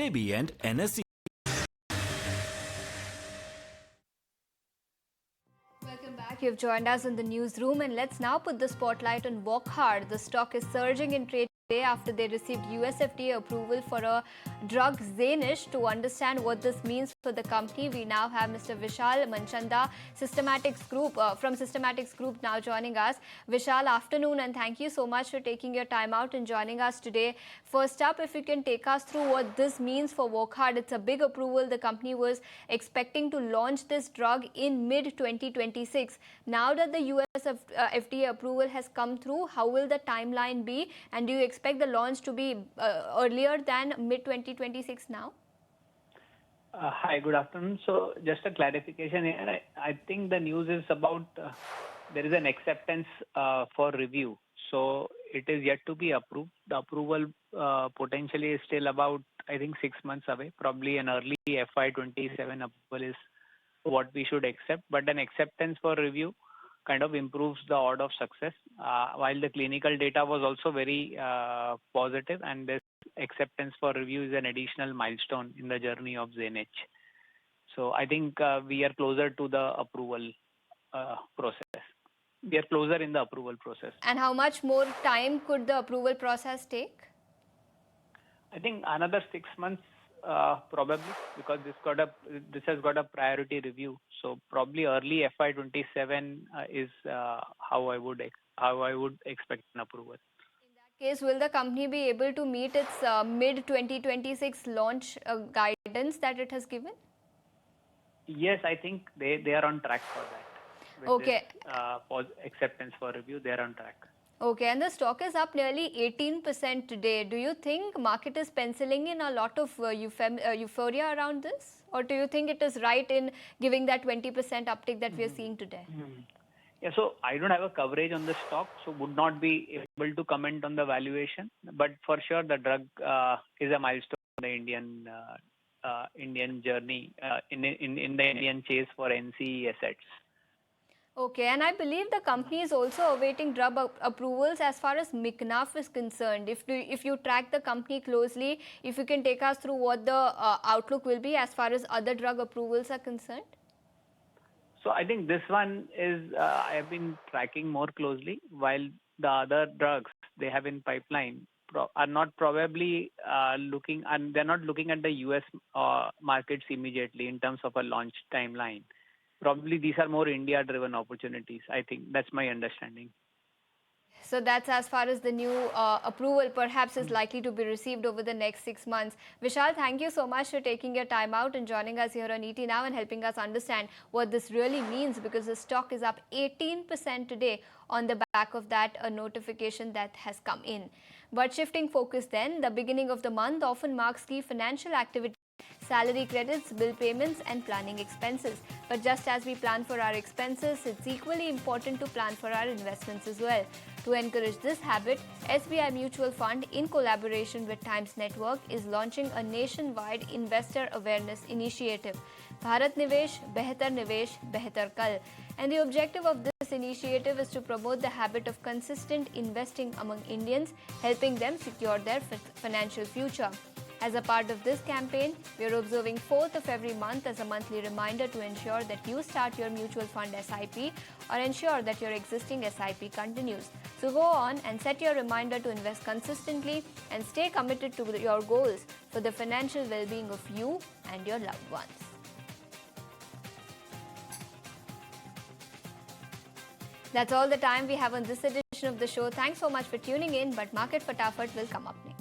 SEBI and NSE. Welcome back. You've joined us in the newsroom, and let's now put the spotlight on Wockhardt. The stock is surging in trade today after they received USFDA approval for a drug Zainish. To understand what this means for the company, we now have Mr. Vishal Manchanda, from Systematics Group, now joining us. Vishal, afternoon, and thank you so much for taking your time out and joining us today. First up, if you can take us through what this means for Wockhardt. It's a big approval. The company was expecting to launch this drug in mid-2026. Now that the USFDA approval has come through, how will the timeline be? And do you expect the launch to be earlier than mid-2026 now? Hi, good afternoon. So just a clarification here. I think the news is about there is an acceptance for review. So it is yet to be approved. The approval potentially is still about, I think, 6 months away. Probably an early FY27 approval is what we should accept. But an acceptance for review kind of improves the odds of success. While the clinical data was also very positive, and this acceptance for review is an additional milestone in the journey of Zainish. So I think we are closer to the approval process. We are closer in the approval process. And how much more time could the approval process take? I think another 6 months probably, because this has got a priority review. So probably early FY27 is how I would expect an approval. In that case, will the company be able to meet its mid-2026 launch guidance that it has given? Yes, I think they are on track for that. With okay. This, acceptance for review, they are on track. Okay, and the stock is up nearly 18% today. Do you think market is penciling in a lot of euphoria around this? Or do you think it is right in giving that 20% uptick that we are seeing today? Yeah, so I don't have a coverage on the stock, so would not be able to comment on the valuation. But for sure, the drug is a milestone in the Indian journey, in the Indian chase for NCE assets. Okay, and I believe the company is also awaiting drug approvals as far as Micnaf is concerned. If you track the company closely, if you can take us through what the outlook will be as far as other drug approvals are concerned. So I think this one is, I have been tracking more closely, while the other drugs they have in pipeline are not probably looking, and they're not looking at the US markets immediately in terms of a launch timeline. Probably these are more India-driven opportunities. I think that's my understanding. So that's as far as the new approval perhaps is likely to be received over the next 6 months. Vishal, thank you so much for taking your time out and joining us here on ET Now and helping us understand what this really means, because the stock is up 18% today on the back of that notification that has come in. But shifting focus then, the beginning of the month often marks key financial activity. Salary credits, bill payments and planning expenses. But just as we plan for our expenses, it's equally important to plan for our investments as well. To encourage this habit, SBI Mutual Fund, in collaboration with Times Network, is launching a nationwide investor awareness initiative, Bharat Nivesh, Behtar Nivesh, Behtar Kal. And the objective of this initiative is to promote the habit of consistent investing among Indians, helping them secure their financial future. As a part of this campaign, we are observing 4th of every month as a monthly reminder to ensure that you start your mutual fund SIP or ensure that your existing SIP continues. So go on and set your reminder to invest consistently and stay committed to your goals for the financial well-being of you and your loved ones. That's all the time we have on this edition of the show. Thanks so much for tuning in, but Market Fatafat will come up next.